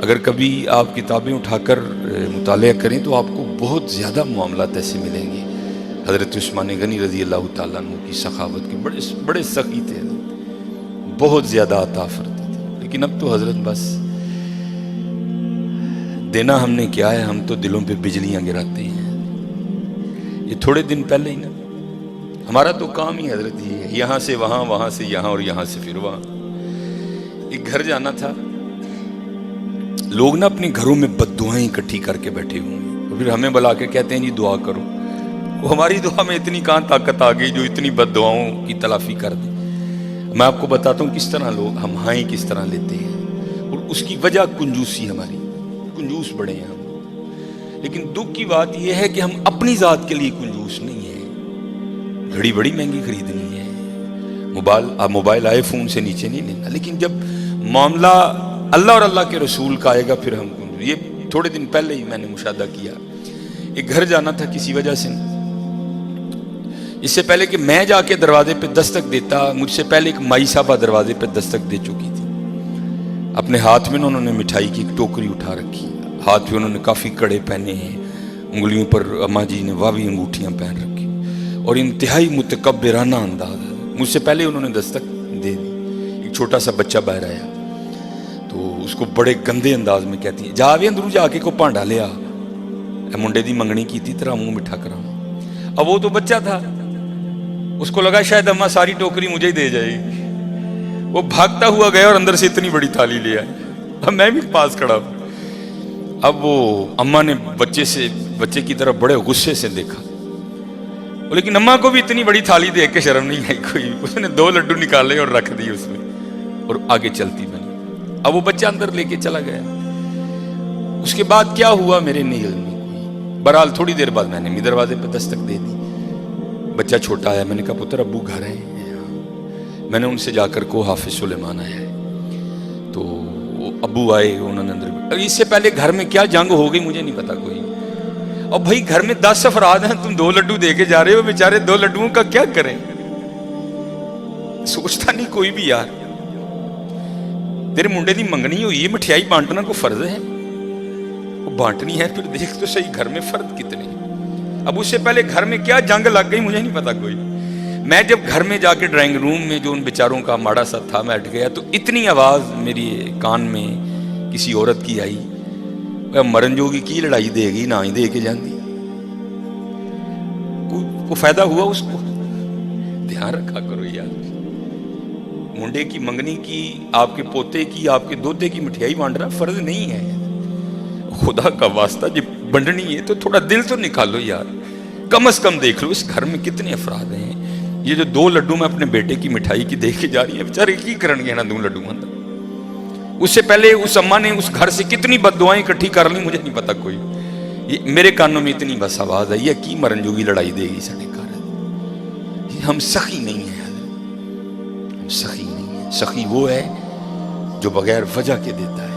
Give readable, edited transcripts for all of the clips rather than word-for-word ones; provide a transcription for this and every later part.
اگر کبھی آپ کتابیں اٹھا کر مطالعہ کریں تو آپ کو بہت زیادہ معاملات ایسے ملیں گے. حضرت عثمان غنی رضی اللہ تعالیٰ عنہ کی سخاوت کے بڑے سخی تھے، بہت زیادہ عطا فرماتے تھے. لیکن اب تو حضرت بس دینا ہم نے کیا ہے، ہم تو دلوں پہ بجلیاں گراتے ہیں. یہ تھوڑے دن پہلے ہی نا، ہمارا تو کام ہی حضرت یہ ہے، یہاں سے وہاں، وہاں سے یہاں اور یہاں سے پھر وہاں. ایک گھر جانا تھا، لوگ نا اپنے گھروں میں بد دعائیں اکٹھی کر کے بیٹھے ہوئے ہیں، اور پھر ہمیں بلا کے کہتے ہیں جی دعا کرو. وہ ہماری دعا میں اتنی کہاں طاقت آ گئی جو اتنی بد دعاؤں کی تلافی کر دے. میں آپ کو بتاتا ہوں کس طرح لوگ ہم ہائیں کس طرح لیتے ہیں، اور اس کی وجہ کنجوسی، ہماری کنجوس بڑے ہیں ہم. لیکن دکھ کی بات یہ ہے کہ ہم اپنی ذات کے لیے کنجوس نہیں ہیں. گھڑی بڑی مہنگی خریدنی ہے، موبائل آئی فون سے نیچے نہیں لینا، لیکن جب معاملہ اللہ اور اللہ کے رسول کا آئے گا پھر ہم کنجوس. یہ تھوڑے دن پہلے ہی میں نے مشاہدہ کیا. ایک گھر جانا تھا کسی وجہ سے، اس سے پہلے کہ میں جا کے دروازے پہ دستک دیتا، مجھ سے پہلے ایک مائی صاحبہ دروازے پہ دستک دے چکی تھی. اپنے ہاتھ میں انہوں نے مٹھائی کی ایک ٹوکری اٹھا رکھی، ہاتھ میں انہوں نے کافی کڑے پہنے ہیں، انگلیوں پر اماں جی نے واوی انگوٹھیاں پہن رکھی، اور انتہائی متکبرانہ انداز. مجھ سے پہلے انہوں نے دستک دے دی. ایک چھوٹا سا بچہ باہر آیا تو اس کو بڑے گندے انداز میں کہتی ہے جا بھی اندروں جا کے کو پانڈا لیا، منڈے دی منگنی کی تھی تیرا منہ مٹھا کرا. اب وہ تو بچہ تھا، اس کو لگا شاید اماں ساری ٹوکری مجھے ہی دے جائے گی. وہ بھاگتا ہوا گیا اور اندر سے اتنی بڑی تھالی لے آیا. اب میں بھی پاس کھڑا ہوں. اب وہ اماں نے بچے کی طرف بڑے غصے سے دیکھا، لیکن اماں کو بھی اتنی بڑی تھالی دیکھ کے شرم نہیں آئی کوئی. اس نے 2 لڈو نکالے اور رکھ دی اس میں، اور آگے چلتی بنی. اب وہ بچہ اندر لے کے چلا گیا. اس کے بعد کیا ہوا میرے نہیں علم میں کوئی. بہرحال تھوڑی دیر بعد میں نے بھی دروازے پہ دستک دے دی. بچہ چھوٹا آیا، میں نے کہا پتر ابو گھر ہیں. میں نے ان سے جا کر کو حافظ سلیمان آیا ہے، تو ابو آئے، انہوں نے اندر. اس سے پہلے گھر میں کیا جنگ ہو گئی مجھے نہیں پتا کوئی. اور بھائی گھر میں 10 افراد ہیں، تم 2 لڈو دے کے جا رہے ہو، بیچارے 2 لڈوؤں کا کیا کریں. سوچتا نہیں کوئی بھی یار، تیرے منڈے دی منگنی ہوئی ہے، مٹھیائی بانٹنا کو فرض ہے، وہ بانٹنی ہے. پھر دیکھ تو صحیح گھر میں فرد کتنے. اب اس سے پہلے گھر میں کیا جنگ لگ گئی مجھے نہیں پتا کوئی. میں جب گھر میں جا کے ڈرائنگ روم میں جو ان بیچاروں کا ماڑا سا تھا میں ہٹ گیا، تو اتنی آواز میری کان میں کسی عورت کی آئی، مرن جوگی کی لڑائی دے گی نہ ہی دے کے جاندی. کو فائدہ ہوا اس کو؟ دھیان رکھا کرو یار. منڈے کی منگنی کی، آپ کے پوتے کی، آپ کے دوتے کی مٹھیائی بانٹنا فرض نہیں ہے. خدا کا واسطہ جب بنڈنی ہے تو تھوڑا دل تو نکالو یار. کم از کم دیکھ لو اس گھر میں کتنے افراد ہیں. یہ جو 2 لڈو میں اپنے بیٹے کی مٹھائی کی دیکھ کے جا رہی ہے، بیچارے کی کرن گے نا 2 لڈو اندر. اس سے پہلے اس اماں نے اس گھر سے کتنی بد دعائیں اکٹھی کر لی مجھے نہیں پتا کوئی. میرے کانوں میں اتنی بس آواز آئی ہے کی مرن جوگی لڑائی دے گی سارے گھر. ہم سخی نہیں ہیں، ہم سخی نہیں ہیں. سخی وہ ہے جو بغیر وجہ کے دیتا ہے،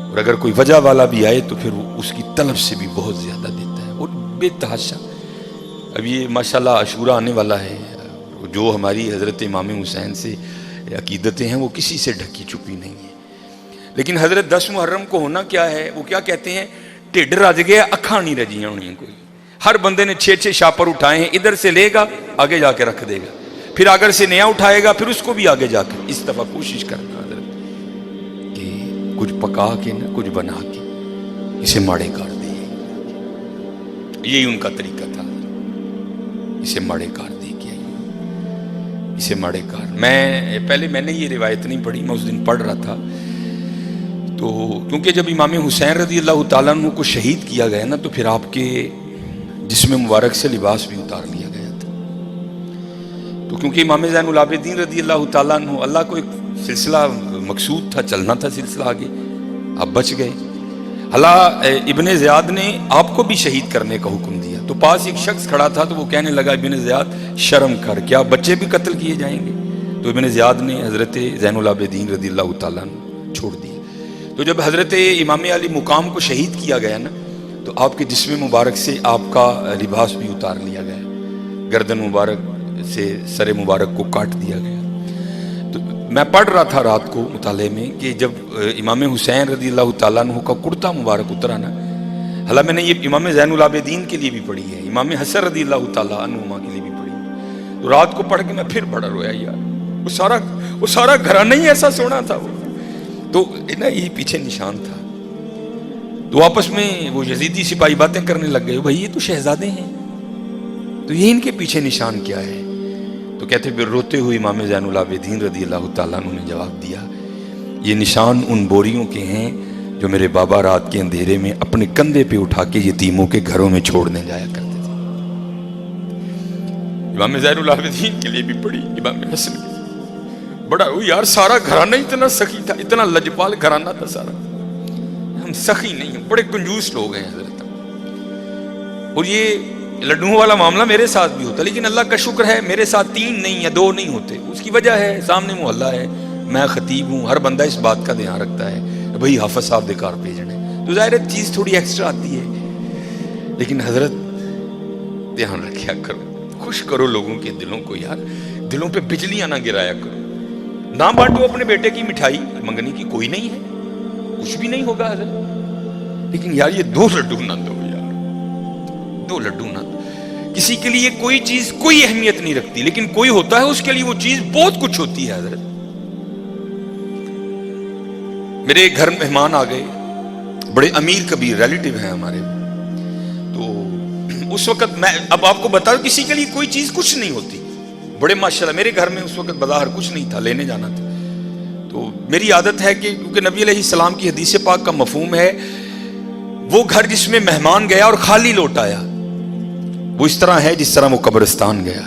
اور اگر کوئی وجہ والا بھی آئے تو پھر وہ اس کی طلب سے بھی بہت زیادہ دیتا ہے، اور بے تحاشا. اب یہ ماشاءاللہ عاشورہ آنے والا ہے، جو ہماری حضرت امام حسین سے عقیدتیں ہیں وہ کسی سے ڈھکی چھپی نہیں ہیں. لیکن حضرت 10 محرم کو ہونا کیا ہے، وہ کیا کہتے ہیں، ٹھڈ رج گیا اکھاں نہیں رجیاں ہونی کوئی. ہر بندے نے 6 شاپر اٹھائے ہیں، ادھر سے لے گا آگے جا کے رکھ دے گا، پھر اگر سے نیا اٹھائے گا پھر اس کو بھی آگے جا کے. اس دفعہ کوشش کرنا حضرت کہ کچھ پکا کے نہ کچھ بنا کے اسے ماڑے کار دے. یہی ان کا طریقہ تھا، اسے ماڑے کار دے کے آئیے، اسے ماڑے کار. میں نے یہ روایت نہیں پڑھی، میں اس دن پڑھ رہا تھا تو کیونکہ جب امام حسین رضی اللہ تعالیٰ عنہ کو شہید کیا گیا نا، تو پھر آپ کے جسم مبارک سے لباس بھی اتار لیا گیا تھا. تو کیونکہ امام زین العابدین رضی اللہ تعالیٰ عنہ، اللہ کو ایک سلسلہ مقصود تھا، چلنا تھا سلسلہ آگے، آپ بچ گئے. اللہ ابن زیاد نے آپ کو بھی شہید کرنے کا حکم دیا. تو پاس ایک شخص کھڑا تھا تو وہ کہنے لگا ابن زیاد شرم کر، کیا بچے بھی قتل کیے جائیں گے؟ تو ابن زیاد نے حضرت زین العابدین رضی اللہ تعالیٰ عنہ چھوڑ دیا. تو جب حضرت امام علی مقام کو شہید کیا گیا نا، تو آپ کے جسم مبارک سے آپ کا لباس بھی اتار لیا گیا، گردن مبارک سے سر مبارک کو کاٹ دیا گیا. تو میں پڑھ رہا تھا رات کو مطالعے میں کہ جب امام حسین رضی اللہ تعالیٰ عنہ کا کرتا مبارک اترا نا، حالانکہ میں نے یہ امام زین العابدین کے لیے بھی پڑھی ہے، امام حسن رضی اللہ تعالیٰ عنہما کے لیے بھی پڑھی ہے، تو رات کو پڑھ کے میں پھر بڑا رویا یار، وہ سارا گھرانہ ہی ایسا سونا تھا وہ، تو نا یہ پیچھے نشان تھا۔ تو آپس میں وہ یزیدی سپاہی باتیں کرنے لگ گئے، بھائی یہ تو شہزادے ہیں، تو یہ ان کے پیچھے نشان کیا ہے؟ تو کہتے پھر روتے ہوئے امام زین العابدین رضی اللہ تعالیٰ عنہ نے جواب دیا، یہ نشان ان بوریوں کے ہیں جو میرے بابا رات کے اندھیرے میں اپنے کندھے پہ اٹھا کے یتیموں کے گھروں میں چھوڑنے جایا کرتے تھے۔ امام زین العابدین کے لیے بھی پڑھی، امام حسن کے لیے بڑا یار، سارا گھرانہ اتنا سخی تھا، اتنا لجپال گھرانہ تھا سارا، ہم سخی نہیں ہیں، بڑے کنجوس لوگ ہیں حضرت۔ اور یہ لڈوؤں والا معاملہ میرے ساتھ بھی ہوتا، لیکن اللہ کا شکر ہے میرے ساتھ 3 نہیں یا 2 نہیں ہوتے، اس کی وجہ ہے سامنے محلہ ہے، میں خطیب ہوں، ہر بندہ اس بات کا دھیان رکھتا ہے بھئی حافظ صاحب دے کار بھیجنے، تو ظاہر ہے چیز تھوڑی ایکسٹرا آتی ہے، لیکن حضرت دھیان رکھیا کرو، خوش کرو لوگوں کے دلوں کو یار، دلوں پہ بجلیاں نہ گرایا کرو، نہ بانٹو اپنے بیٹے کی مٹھائی، منگنے کی کوئی نہیں ہے، کچھ بھی نہیں ہوگا حضرت، لیکن یار یہ 2 لڈو نہ دو یار، 2 لڈو نہ دو۔ کسی کے لیے کوئی چیز کوئی اہمیت نہیں رکھتی، لیکن کوئی ہوتا ہے اس کے لیے وہ چیز بہت کچھ ہوتی ہے حضرت۔ میرے گھر مہمان آ گئے، بڑے امیر کبیر ریلیٹیو ہیں ہمارے، تو اس وقت میں اب آپ کو بتا دوں کسی کے لیے کوئی چیز کچھ نہیں ہوتی، بڑے ماشاءاللہ میرے گھر میں اس وقت بظاہر کچھ نہیں تھا، لینے جانا تھا، تو میری عادت ہے کہ کیونکہ نبی علیہ السلام کی حدیث پاک کا مفہوم ہے وہ گھر جس میں مہمان گیا اور خالی لوٹ آیا وہ اس طرح ہے جس طرح وہ قبرستان گیا،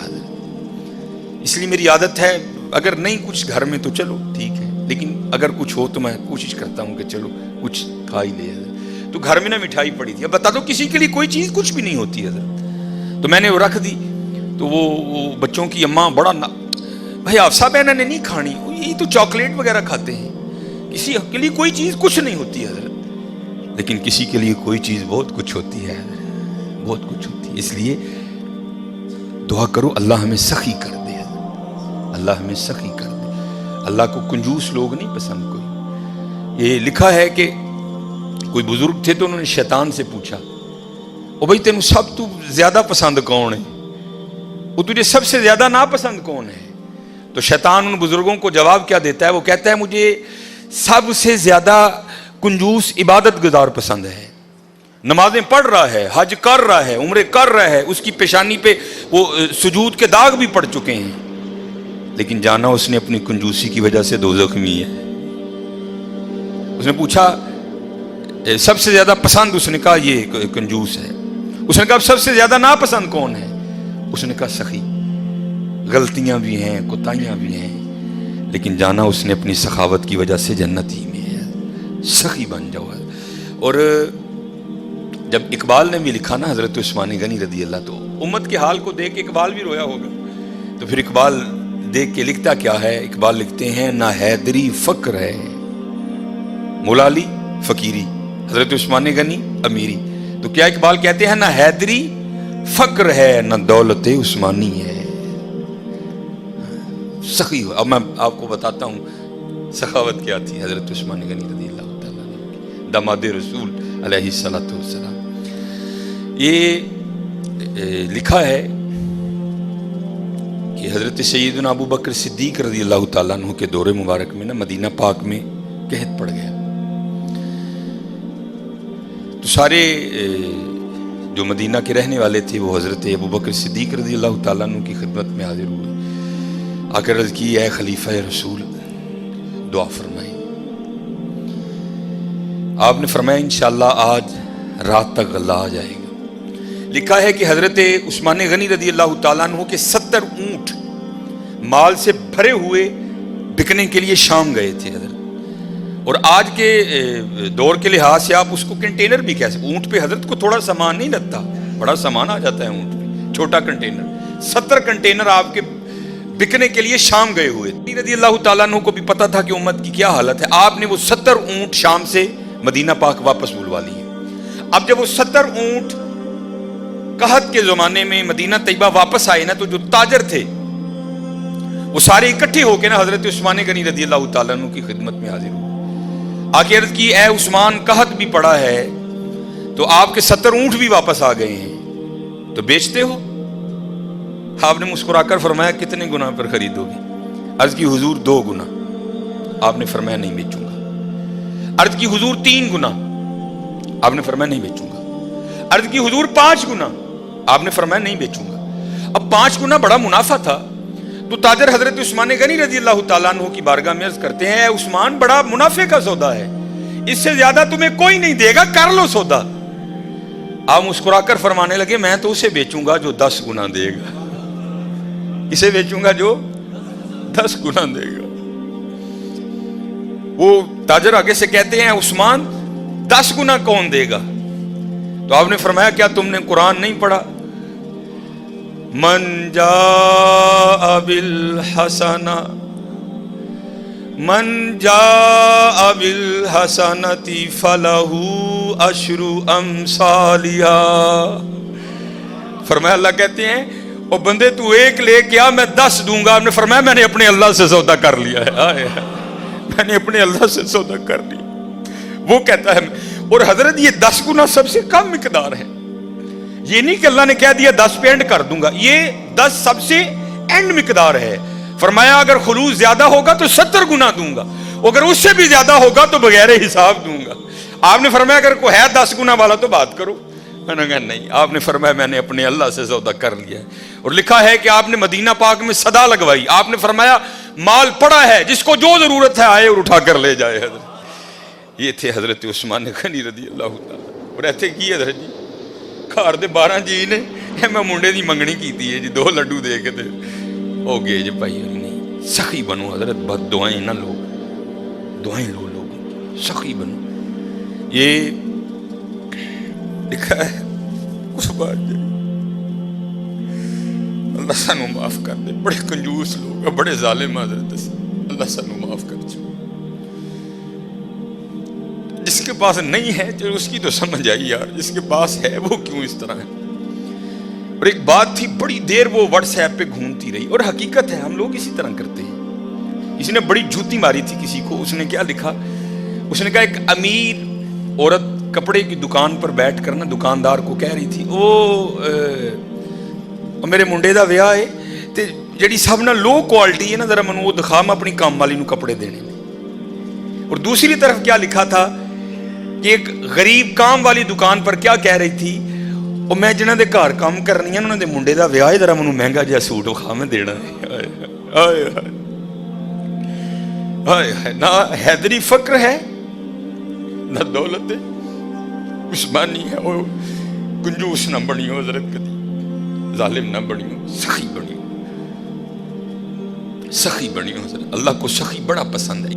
اس لیے میری عادت ہے اگر نہیں کچھ گھر میں تو چلو ٹھیک ہے، لیکن اگر کچھ ہو تو میں کوشش کرتا ہوں کہ چلو کچھ کھا ہی لے۔ تو گھر میں نا مٹھائی پڑی تھی، اب بتا دو کسی کے لیے کوئی چیز کچھ بھی نہیں ہوتی حضرت، تو میں نے وہ رکھ دی، تو وہ بچوں کی اماں بڑا بھائی آفسا بہنا نے نہیں کھانی، یہ تو چاکلیٹ وغیرہ کھاتے ہیں، کسی کے لیے کوئی چیز کچھ نہیں ہوتی حضرت، لیکن کسی کے لیے کوئی چیز بہت کچھ ہوتی ہے، بہت کچھ ہوتی ہے، اس لیے دعا کرو اللہ ہمیں سخی کر دے، اللہ ہمیں سخی کر دے، اللہ کو کنجوس لوگ نہیں پسند کوئی۔ یہ لکھا ہے کہ کوئی بزرگ تھے تو انہوں نے شیطان سے پوچھا، او بھائی تینوں سب تو زیادہ پسند کون ہے، وہ تجھے سب سے زیادہ ناپسند کون ہے؟ تو شیطان ان بزرگوں کو جواب کیا دیتا ہے، وہ کہتا ہے مجھے سب سے زیادہ کنجوس عبادت گزار پسند ہے، نمازیں پڑھ رہا ہے، حج کر رہا ہے، عمرے کر رہا ہے، اس کی پیشانی پہ وہ سجود کے داغ بھی پڑ چکے ہیں، لیکن جانا اس نے اپنی کنجوسی کی وجہ سے دوزخ میں ہے۔ اس نے پوچھا سب سے زیادہ پسند، اس نے کہا یہ کنجوس ہے، اس نے کہا سب سے زیادہ ناپسند کون ہے، اس نے کہا سخی، غلطیاں بھی ہیں کوتاہیاں بھی ہیں، لیکن جانا اس نے اپنی سخاوت کی وجہ سے جنت ہی میں ہے، سخی بن جاؤ۔ اور جب اقبال نے بھی لکھا نا حضرت عثمان غنی رضی اللہ، تو امت کے حال کو دیکھ کے اقبال بھی رویا ہوگا، تو پھر اقبال دیکھ کے لکھتا کیا ہے، اقبال لکھتے ہیں نہ حیدری فقر ہے، مولا علی فقیری، حضرت عثمان غنی امیری، تو کیا اقبال کہتے ہیں نہ حیدری فقر ہے نہ دولت عثمانی ہے، سخی ہو۔ اب میں آپ کو بتاتا ہوں سخاوت کیا تھی حضرت عثمان غنی رضی اللہ تعالیٰ عنہ، داماد رسول علیہ الصلوۃ والسلام۔ یہ لکھا ہے کہ حضرت سیدنا ابو بکر صدیق رضی اللہ تعالیٰ عنہ کے دور مبارک میں نا مدینہ پاک میں قحط پڑ گیا، تو سارے جو مدینہ کے رہنے والے تھے وہ حضرت ابو بکر صدیق رضی اللہ تعالیٰ عنہ کی خدمت میں حاضر ہوئے، آ کر عرض کی اے خلیفہ رسول دعا فرمائیں۔ آپ نے فرمایا انشاءاللہ آج رات تک غلہ آ جائے گا۔ لکھا ہے کہ حضرت عثمان غنی رضی اللہ تعالیٰ عنہ کے 70 اونٹ مال سے بھرے ہوئے بکنے کے لیے شام گئے تھے حضرت، اور آج کے دور کے لحاظ سے آپ اس کو کنٹینر بھی کہہ سکتے، اونٹ پہ حضرت کو تھوڑا سامان نہیں لگتا، بڑا سامان آ جاتا ہے اونٹ پہ، چھوٹا کنٹینر، 70 کنٹینر آپ کے بکنے کے لیے شام گئے ہوئے تھے۔ رضی اللہ تعالیٰ عنہ کو بھی پتا تھا کہ امت کی کیا حالت ہے، آپ نے وہ 70 اونٹ شام سے مدینہ پاک واپس بلوا لیے۔ اب جب وہ 70 اونٹ قحط کے زمانے میں مدینہ طیبہ واپس آئے نا، تو جو تاجر تھے وہ سارے اکٹھے ہو کے نا حضرت عثمان غنی رضی اللہ تعالیٰ عنہ کی خدمت میں حاضر ہوئے، آ کے عرض کی اے عثمان قحط بھی پڑا ہے تو آپ کے 70 اونٹ بھی واپس آ گئے ہیں تو بیچتے ہو؟ آپ نے مسکرا کر فرمایا کتنے گنا پر خریدو گے؟ عرض کی حضور 2 گنا۔ آپ نے فرمایا نہیں بیچوں گا۔ عرض کی حضور 3 گنا۔ آپ نے فرمایا نہیں بیچوں گا۔ عرض کی حضور 5 گنا۔ آپ نے فرمایا نہیں بیچوں گا۔ اب 5 گنا بڑا منافع تھا تو تاجر حضرت عثمان غنی رضی اللہ تعالیٰ عنہ کی بارگاہ میں عرض کرتے ہیں اے عثمان بڑا منافع کا سودا ہے، اس سے زیادہ تمہیں کوئی نہیں دے گا، کر لو سودا۔ آپ مسکرا کر فرمانے لگے میں تو اسے بیچوں گا جو 10 گنا دے گا۔ اسے بیچوں گا جو 10 گنا دے گا۔ وہ تاجر آگے سے کہتے ہیں عثمان 10 گنا کون دے گا؟ تو آپ نے فرمایا کیا تم نے قرآن نہیں پڑھا؟ من جاء بالحسنہ بالحسنۃ فلہ عشر امثالہا۔ فرمایا اللہ کہتے ہیں او بندے تو 1 لے کیا میں 10 دوں گا۔ آپ نے فرمایا میں نے اپنے اللہ سے سودا کر لیا ہے، میں نے اپنے اللہ سے سودا کر لیا۔ وہ کہتا ہے اور حضرت یہ 10 گنا سب سے کم مقدار ہے، یہ نہیں کہ اللہ نے کہہ دیا 10 پہ اینڈ کر دوں گا، یہ 10 سب سے اینڈ مقدار ہے۔ فرمایا اگر خلوص زیادہ ہوگا تو 70 گنا دوں گا، اگر اس سے بھی زیادہ ہوگا تو بغیر حساب دوں گا۔ آپ نے فرمایا اگر کوئی ہے 10 گنا والا تو بات کرو۔ میں نے کہا نہیں۔ آپ نے فرمایا میں نے اپنے اللہ سے سودا کر لیا ہے۔ اور لکھا ہے کہ آپ نے مدینہ پاک میں صدا لگوائی، آپ نے فرمایا مال پڑا ہے جس کو جو ضرورت ہے آئے اور اٹھا کر لے جائے۔ حضرت یہ تھے حضرت عثمان غنی رضی اللہ تعالیٰ۔ اور ایسے کی حضرت جی گھر دے 12 جی نے میں منڈے دی منگنی کیتی ہے جی 2 لڈو دے کے ہو گئے جی بھائی نہیں۔ سخی بنو حضرت، بد دعائیں نہ لو، دعائیں لو لوگوں، سخی بنو۔ یہ لکھا ہے اس بات جی اللہ سانو معاف کر دے، بڑے کنجوس لوگ، بڑے ظالم حضرت، اللہ سانو معاف کر دے۔ جس کے پاس نہیں ہے تو اس کی تو سمجھ آئی یار، جس کے پاس ہے وہ کیوں اس طرح ہے۔ اور ایک بات تھی بڑی دیر وہ واٹس ایپ پہ گھومتی رہی، اور حقیقت ہے ہم لوگ اسی طرح کرتے ہیں۔ کسی نے بڑی جوتی ماری تھی کسی کو، اس نے کیا لکھا، اس نے کہا ایک امیر عورت کپڑے کی دکان پر بیٹھ کر نا دکاندار کو کہہ رہی تھی میرے منڈے دا ویاہ ہے تے جڑی سب نہ لو کوالٹی ہے نا ذرا منو وہ دکھا میں اپنی کام والی نو کپڑے دینے میں۔ اور دوسری طرف کیا لکھا تھا کہ ایک غریب کام والی دکان پر کیا کہہ رہی تھی، اور میں جنہاں دے گھر کام کرنی ہے انہاں دے منڈے دا ویاہ ہے ذرا منو مہنگا جہا سوٹ وکھا میں دینا ہے۔ ہائے ہائے، نہ حیدری فقر ہے نہ دولت ہے، عثمانی ہے، وہ کنجوس نہ بنی ہو حضرت، کدی ظالم نہ بنی ہو، سخی بنی ہو، سخی بنی ہو حضرت۔ اللہ کو سخی بڑا پسند ہے۔